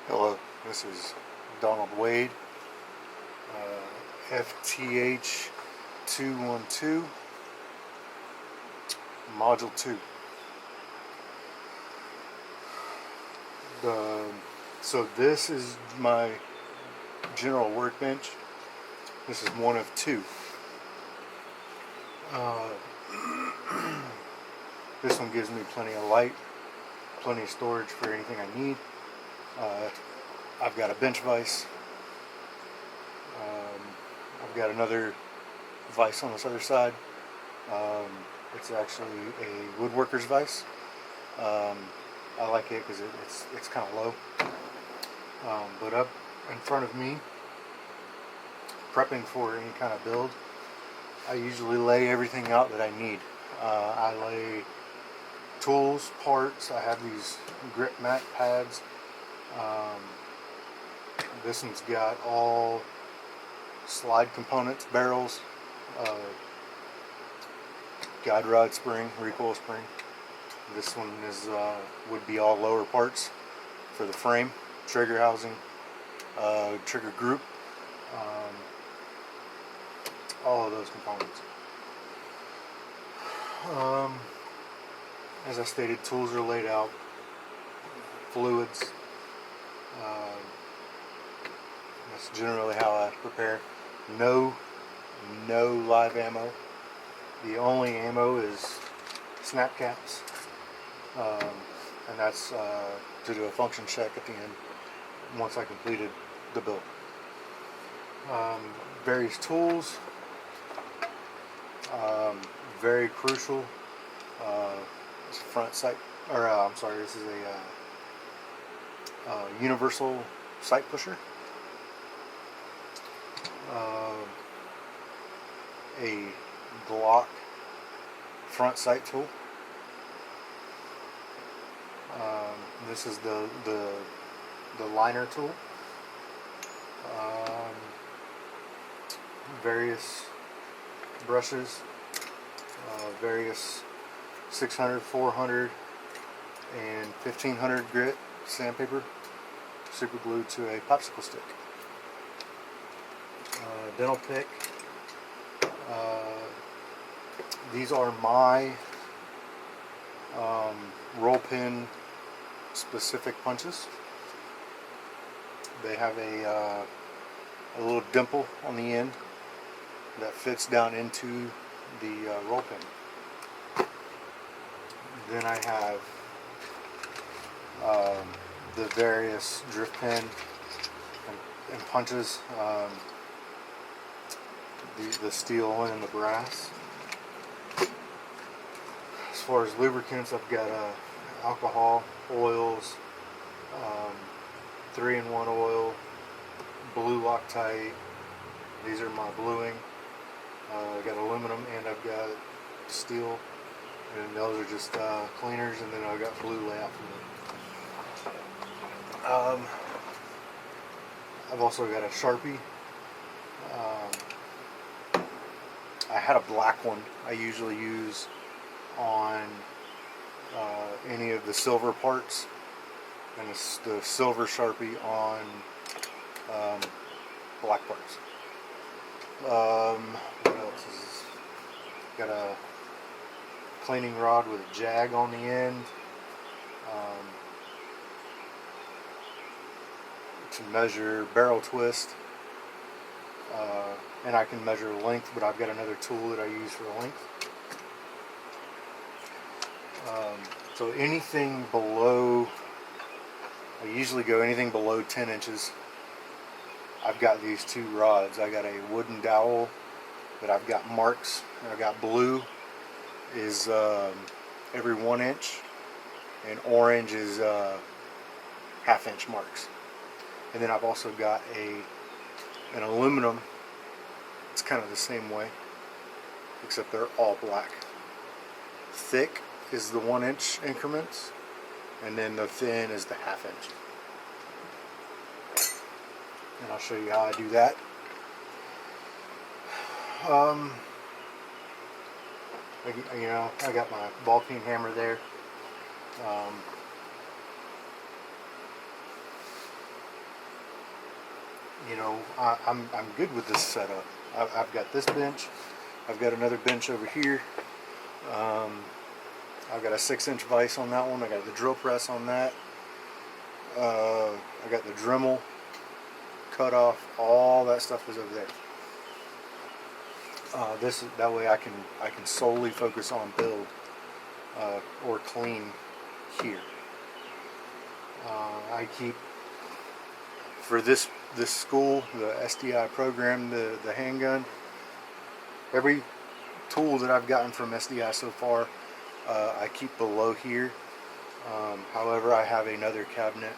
Hello, this is Donald Wade, FTH212 Module 2. So this is my general workbench. This is one of two. This one gives me plenty of light, plenty of storage for anything I need. I've got a bench vise. I've got another vise on this other side. It's actually a woodworker's vise. I like it because it's kind of low. But up in front of me, prepping for any kind of build, I usually lay everything out that I need. I lay tools, parts. I have these grip mat pads. This one's got all slide components, barrels, guide rod spring, recoil spring. This one is would be all lower parts for the frame, trigger housing, trigger group, all of those components. As I stated, tools are laid out, fluids. That's generally how I prepare. No live ammo. The only ammo is snap caps, and that's to do a function check at the end once I completed the build. Various tools, very crucial. This front sight, or I'm sorry, this is a universal sight pusher. A Glock front sight tool. This is the liner tool. Various brushes, various 600, 400, and 1500 grit sandpaper super glued to a popsicle stick. Dental pick. These are my roll pin specific punches. They have a little dimple on the end that fits down into the roll pin. Then I have the various drift pin and punches, the steel one and the brass. As far as lubricants, I've got alcohol, oils, 3-in-1 oil, blue Loctite. These are my bluing. I've got aluminum and I've got steel, and those are just cleaners, and then I've got blue layout fluid. I've also got a Sharpie. I had a black one I usually use on any of the silver parts, and it's the silver Sharpie on black parts. What else is? Got a cleaning rod with a jag on the end to measure barrel twist, and I can measure length, but I've got another tool that I use for length. So anything below, I usually go anything below 10 inches. I've got these two rods. I got a wooden dowel that I've got marks. I've got blue is every 1 inch, and orange is half-inch marks. And then I've also got an aluminum. It's kind of the same way, except they're all black. Thick is the 1 inch increments, and then the thin is the half-inch. And I'll show you how I do that. I got my ball peen hammer there. you know, I'm good with this setup. I've got this bench. I've got another bench over here. I've got a 6-inch vise on that one. I got the drill press on that. I got the Dremel, cut off, all that stuff is over there. That way I can solely focus on build or clean here. I keep, for this school, the SDI program, the handgun, every tool that I've gotten from SDI so far, I keep below here. However, I have another cabinet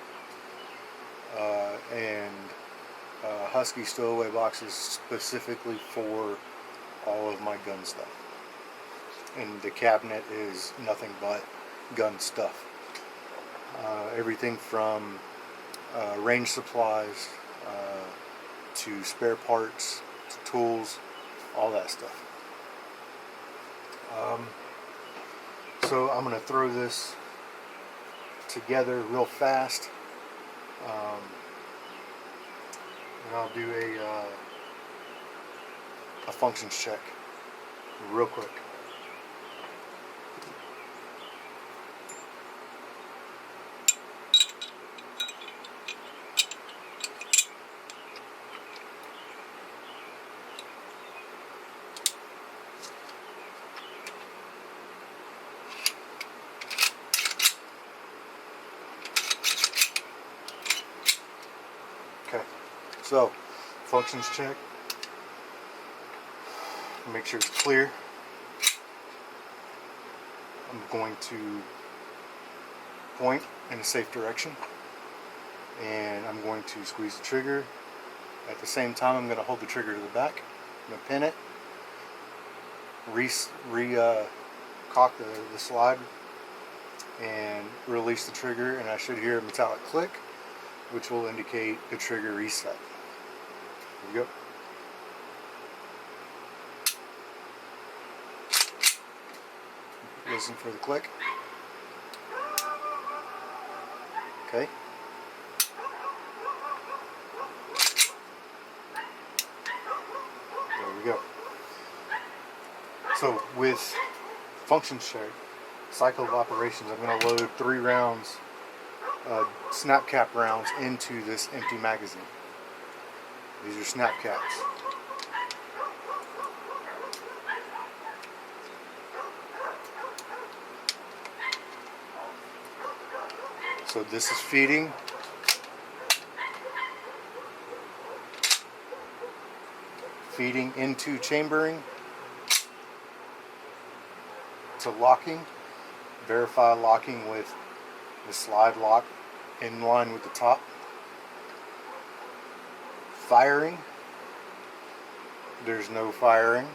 and Husky stowaway boxes specifically for all of my gun stuff. And the cabinet is nothing but gun stuff. Everything from range supplies to spare parts to tools, all that stuff. So I'm going to throw this together real fast, and I'll do a functions check real quick. Okay, so functions check. Make sure it's clear. I'm going to point in a safe direction, and I'm going to squeeze the trigger. At the same time, I'm going to hold the trigger to the back. I'm going to pin it, cock the slide, and release the trigger, and I should hear a metallic click, which will indicate the trigger reset. Here we go. Listen for the click. Okay. There we go. So with function check, cycle of operations, I'm going to load 3 rounds, snap cap rounds into this empty magazine. These are snap caps. So this is feeding. Feeding into chambering to locking. Verify locking with the slide lock in line with the top. Firing. There's no firing.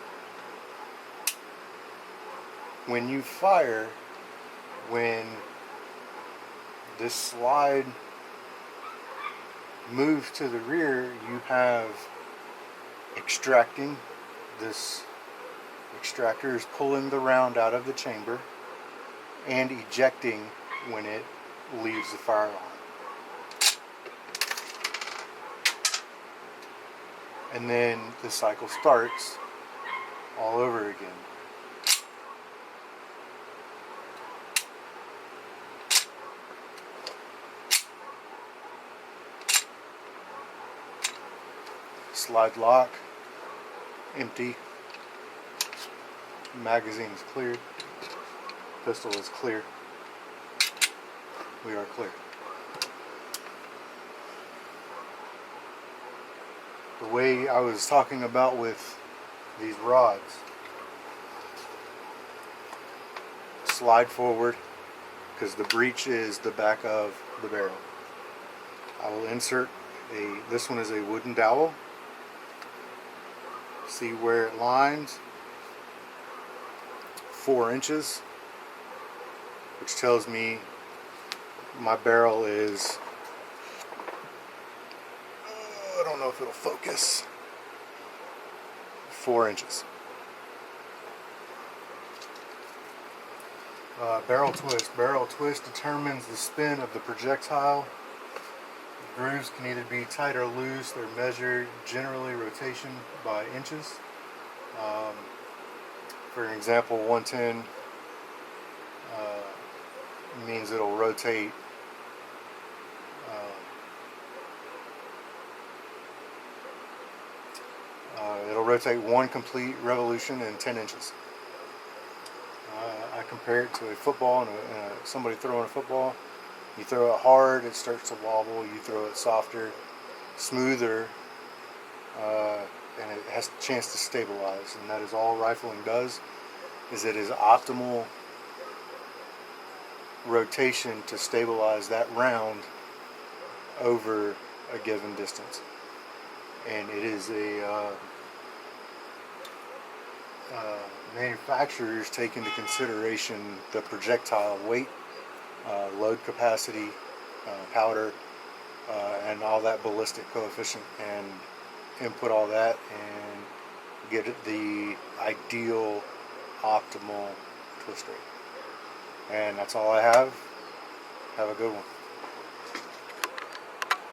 When you fire, when this slide moves to the rear, you have extracting. This extractor is pulling the round out of the chamber and ejecting when it leaves the firearm. And then the cycle starts all over again. Slide lock, empty, magazine is cleared, pistol is clear, we are clear. The way I was talking about with these rods, slide forward because the breech is the back of the barrel. I will insert this one is a wooden dowel. See where it lines, 4 inches, which tells me my barrel is, I don't know if it'll focus, 4 inches. Barrel twist. Barrel twist determines the spin of the projectile. grooves can either be tight or loose. They're measured generally rotation by inches. For an example, 110 means it'll rotate one complete revolution in 10 inches. I compare it to a football and somebody throwing a football. You throw it hard, it starts to wobble. You throw it softer, smoother, and it has a chance to stabilize. And that is all rifling does, is it is optimal rotation to stabilize that round over a given distance. And it is manufacturers take into consideration the projectile weight, load capacity, powder, and all that ballistic coefficient, and input all that and get it the ideal optimal twist rate. And that's all I have. Have a good one.